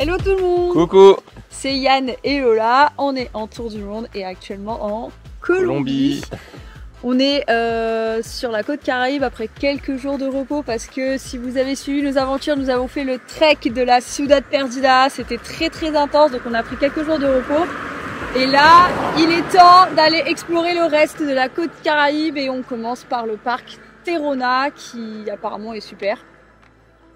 Hello tout le monde. Coucou. C'est Yann et Lola, on est en tour du monde et actuellement en Colombie. On est sur la côte Caraïbe après quelques jours de repos parce que si vous avez suivi nos aventures, nous avons fait le trek de la Ciudad Perdida. C'était très intense, donc on a pris quelques jours de repos. Et là, il est temps d'aller explorer le reste de la côte Caraïbe et on commence par le parc Tayrona qui apparemment est super.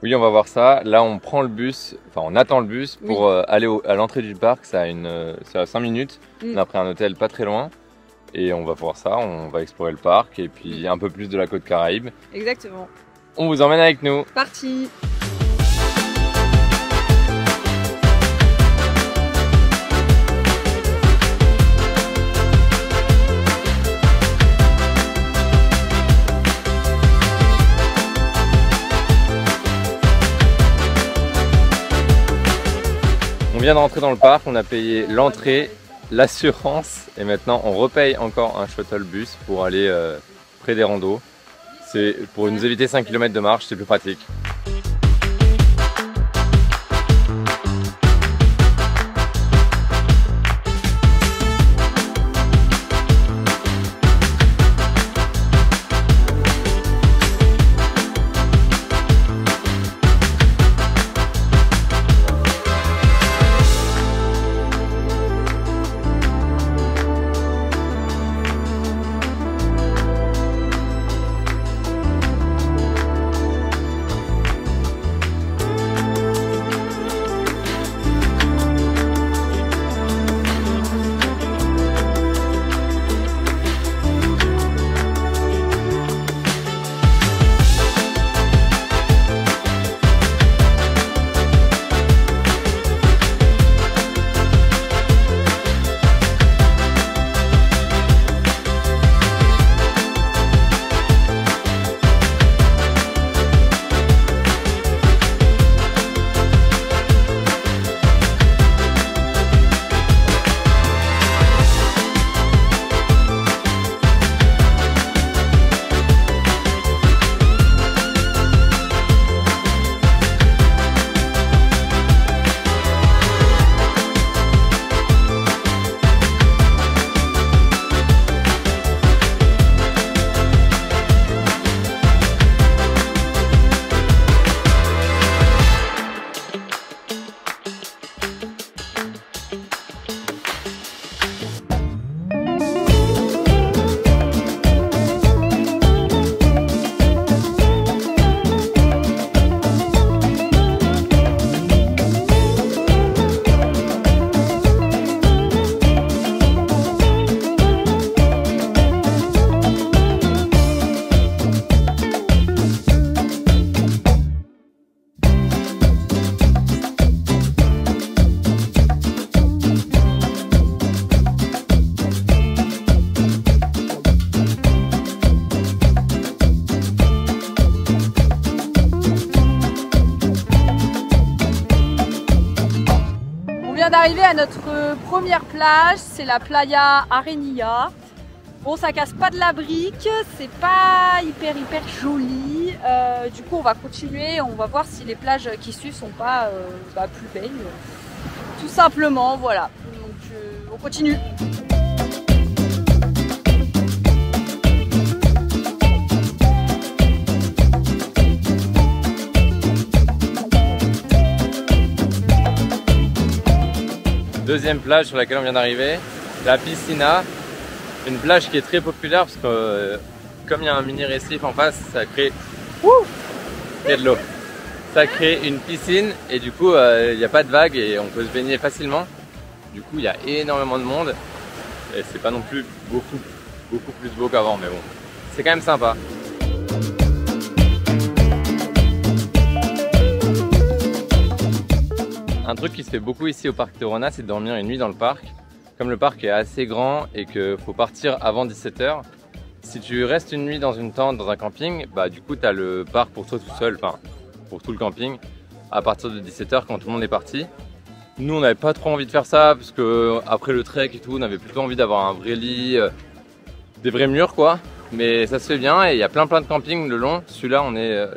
Oui, on va voir ça. Là, on prend le bus, enfin on attend le bus pour aller à l'entrée du parc. Ça a 5 minutes. On a pris un hôtel pas très loin. Et on va voir ça, on va explorer le parc et puis un peu plus de la côte Caraïbe. Exactement. On vous emmène avec nous. Parti. On vient de rentrer dans le parc, on a payé l'entrée, l'assurance et maintenant on repaye encore un shuttle bus pour aller près des randos. C'est pour nous éviter 5 km de marche, c'est plus pratique. D'arriver à notre première plage, c'est la Playa Arenilla. Bon, ça casse pas de la brique, c'est pas hyper joli. Du coup, on va continuer, on va voir si les plages qui suivent sont pas plus belles. Tout simplement, voilà. Donc, on continue. Deuxième plage sur laquelle on vient d'arriver, la Piscina, une plage qui est très populaire parce que comme il y a un mini récif en face, ça crée il y a de l'eau. Ça crée une piscine et du coup il n'y a pas de vagues et on peut se baigner facilement. Du coup il y a énormément de monde et c'est pas non plus beaucoup plus beau qu'avant, mais bon, c'est quand même sympa. Un truc qui se fait beaucoup ici au parc Tayrona, c'est de dormir une nuit dans le parc. Comme le parc est assez grand et qu'il faut partir avant 17 h, si tu restes une nuit dans une tente, dans un camping, bah du coup tu as le parc pour toi tout seul, enfin pour tout le camping, à partir de 17 h quand tout le monde est parti. Nous on n'avait pas trop envie de faire ça parce que après le trek et tout, on avait plutôt envie d'avoir un vrai lit, des vrais murs quoi. Mais ça se fait bien et il y a plein de campings le long. Celui-là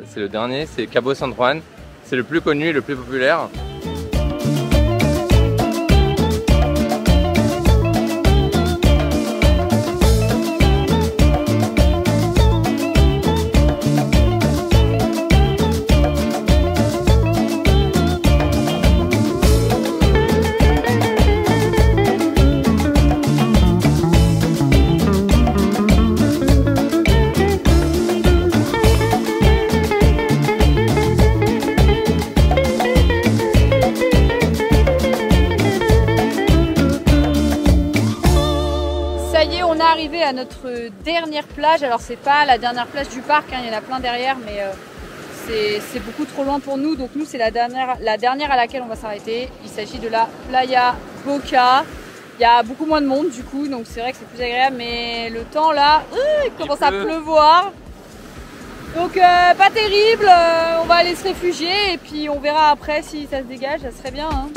c'est le dernier, c'est Cabo San Juan. C'est le plus connu et le plus populaire. à notre dernière plage. Alors c'est pas la dernière plage du parc, hein, il y en a plein derrière, mais c'est beaucoup trop loin pour nous. Donc nous c'est la dernière à laquelle on va s'arrêter. Il s'agit de la Playa Boca. Il y a beaucoup moins de monde du coup, donc c'est vrai que c'est plus agréable, mais le temps là, il commence à pleuvoir. Donc pas terrible, on va aller se réfugier et puis on verra après si ça se dégage, ça serait bien. Hein.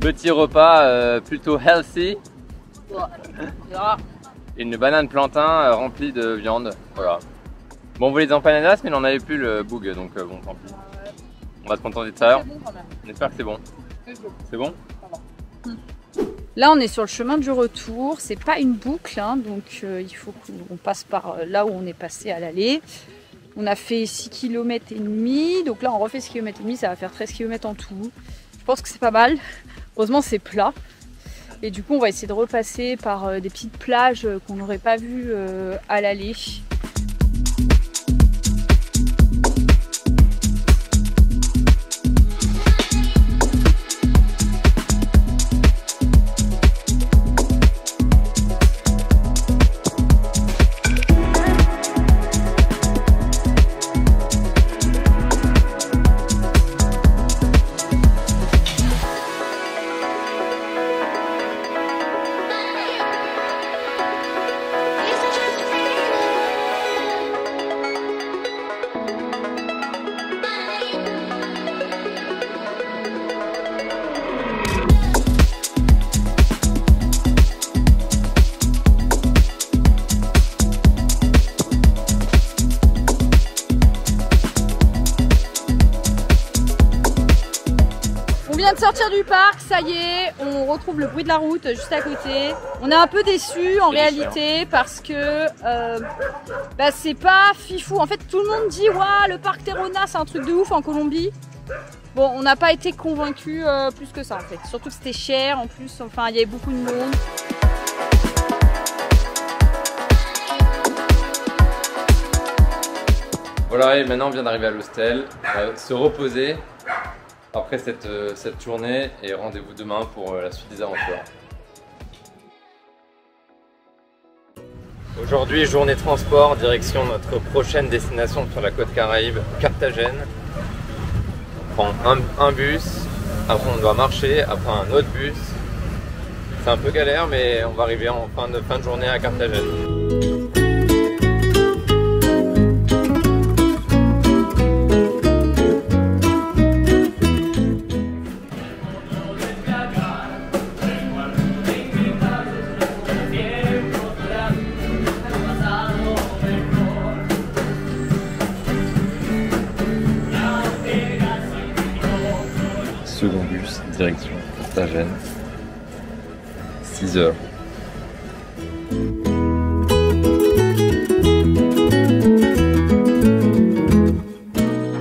Petit repas plutôt healthy. Ouais, une banane plantain remplie de viande. Voilà. Bon, on voulait des empanadas, mais on n'en avait plus le boug, donc bon, tant pis. On va se contenter de ça. C'est bon quand même. On espère que c'est bon. C'est bon? Là, on est sur le chemin du retour. C'est pas une boucle, hein, donc il faut qu'on passe par là où on est passé à l'aller. On a fait 6 km et demi, donc là on refait 6 km et demi, ça va faire 13 km en tout. Je pense que c'est pas mal. Heureusement, c'est plat. Et du coup, on va essayer de repasser par des petites plages qu'on n'aurait pas vues à l'aller. De sortir du parc, ça y est, on retrouve le bruit de la route juste à côté. On est un peu déçus en réalité parce que c'est pas fifou. En fait, tout le monde dit waouh, le parc Tayrona c'est un truc de ouf en Colombie. Bon, on n'a pas été convaincus plus que ça en fait. Surtout que c'était cher en plus, enfin il y avait beaucoup de monde. Voilà, et maintenant on vient d'arriver à l'hostel, se reposer après cette journée et rendez-vous demain pour la suite des aventures. Aujourd'hui, journée transport, direction notre prochaine destination sur la côte Caraïbe, Carthagène. On prend un bus, après on doit marcher, après un autre bus. C'est un peu galère, mais on va arriver en fin de journée à Carthagène. Second bus, direction Carthagène, 6 heures.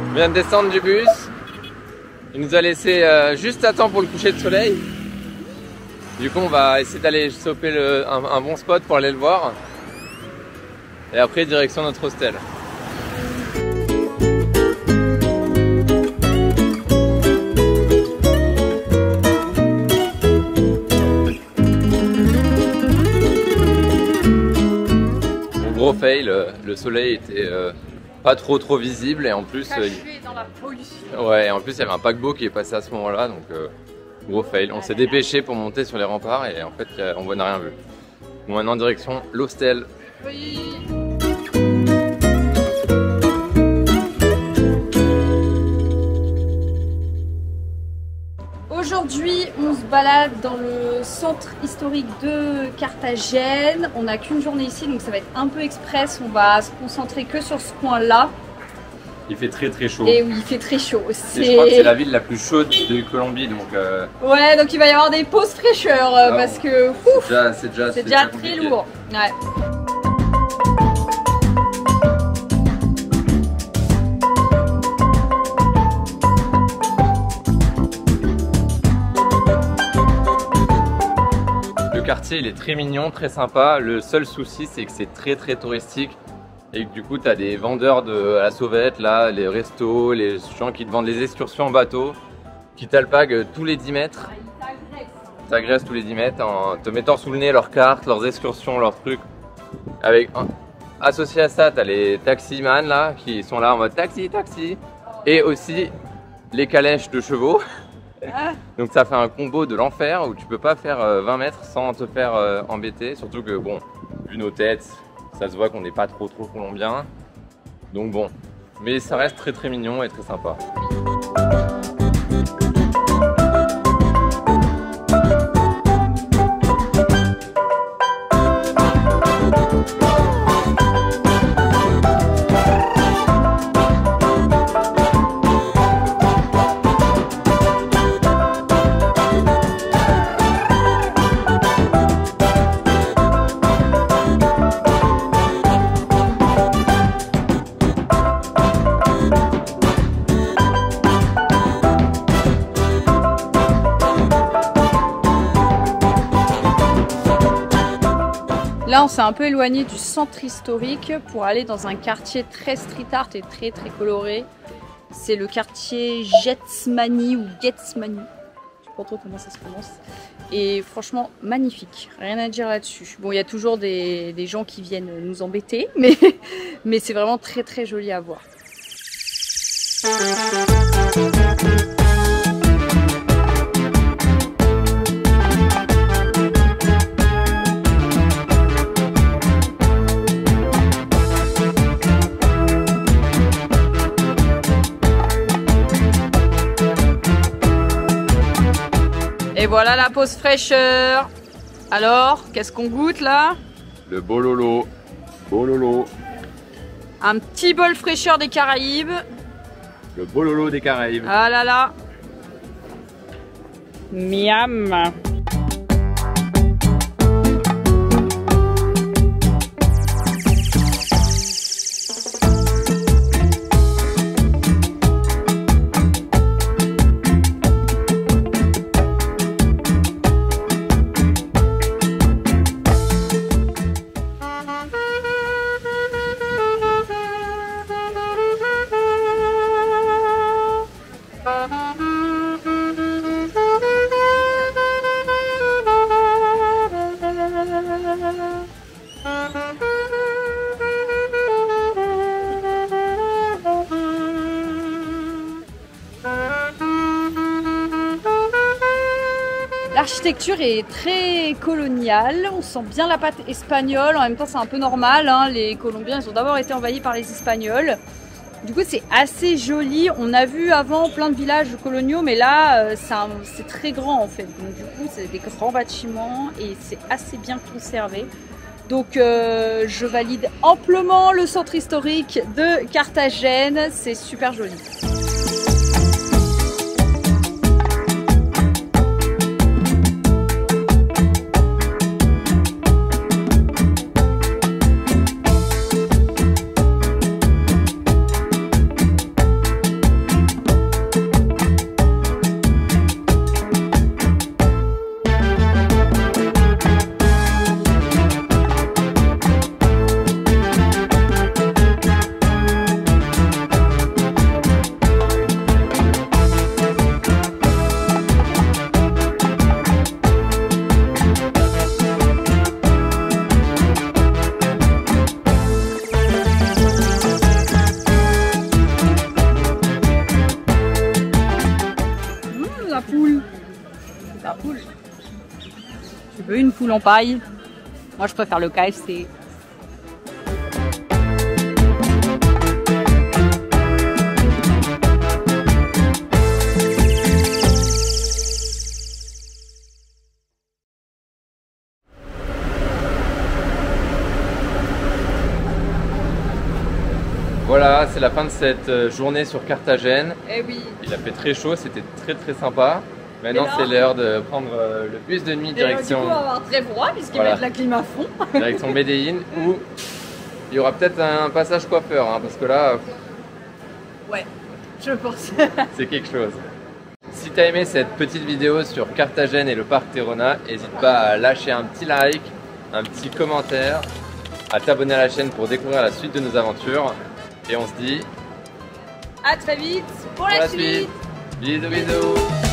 On vient de descendre du bus, il nous a laissé juste à temps pour le coucher de soleil. Du coup on va essayer d'aller choper un bon spot pour aller le voir. Et après direction notre hostel. Gros fail, le soleil était pas trop visible et en plus dans la pollution. Ouais, et en plus il y avait un paquebot qui est passé à ce moment-là, donc gros fail. On s'est dépêché pour monter sur les remparts et en fait on n'a rien vu. Bon, maintenant direction l'hostel. Oui. Aujourd'hui, on se balade dans le centre historique de Carthagène. On n'a qu'une journée ici, donc ça va être un peu express. On va se concentrer que sur ce coin-là. Il fait très chaud. Et oui, il fait très chaud. Et je crois que c'est la ville la plus chaude de Colombie, donc. Ouais, donc il va y avoir des pauses fraîcheur parce que c'est déjà très compliqué. lourd. Ouais. Le quartier il est très mignon, très sympa. Le seul souci c'est que c'est très touristique. Et du coup, tu as des vendeurs de la sauvette, là, les restos, les gens qui te vendent les excursions en bateau, qui t'alpaguent tous les 10 mètres. T'agressent tous les 10 mètres en te mettant sous le nez leurs cartes, leurs excursions, leurs trucs. Associé à ça, tu as les taximans là, qui sont là en mode taxi, taxi. Et aussi les calèches de chevaux. Donc ça fait un combo de l'enfer où tu peux pas faire 20 mètres sans te faire embêter. Surtout que bon, vu nos têtes, ça se voit qu'on n'est pas trop colombien. Donc bon, mais ça reste très mignon et très sympa. Là, on s'est un peu éloigné du centre historique pour aller dans un quartier très street art et très coloré. C'est le quartier Getsmani ou Getsmani. Je sais pas trop comment ça se prononce. Et franchement, magnifique. Rien à dire là-dessus. Bon, il y a toujours des gens qui viennent nous embêter, mais c'est vraiment très joli à voir. Et voilà la pause fraîcheur. Alors, qu'est-ce qu'on goûte là? Le bololo. Bololo. Un petit bol fraîcheur des Caraïbes. Le bololo des Caraïbes. Ah là là. Miam. L'architecture est très coloniale, on sent bien la patte espagnole, en même temps c'est un peu normal, hein. Les Colombiens ils ont d'abord été envahis par les Espagnols. Du coup c'est assez joli, on a vu avant plein de villages coloniaux mais là c'est très grand en fait. Donc du coup c'est des grands bâtiments et c'est assez bien conservé. Donc je valide amplement le centre historique de Carthagène, c'est super joli. La poule. Tu veux une poule en paille? Moi je préfère le KFC. Voilà, c'est la fin de cette journée sur Carthagène. Eh oui. Il a fait très chaud, c'était très sympa. Maintenant c'est l'heure de prendre le bus de nuit direction... Du coup on va avoir très froid puisqu'il va être la clim à fond. Direction Medellín où il y aura peut-être un passage coiffeur hein, parce que là... Ouais, je pense. C'est quelque chose. Si tu as aimé cette petite vidéo sur Carthagène et le parc Tayrona, n'hésite pas à lâcher un petit like, un petit commentaire. à t'abonner à la chaîne pour découvrir la suite de nos aventures. Et on se dit à très vite pour la suite. Bisous bisous.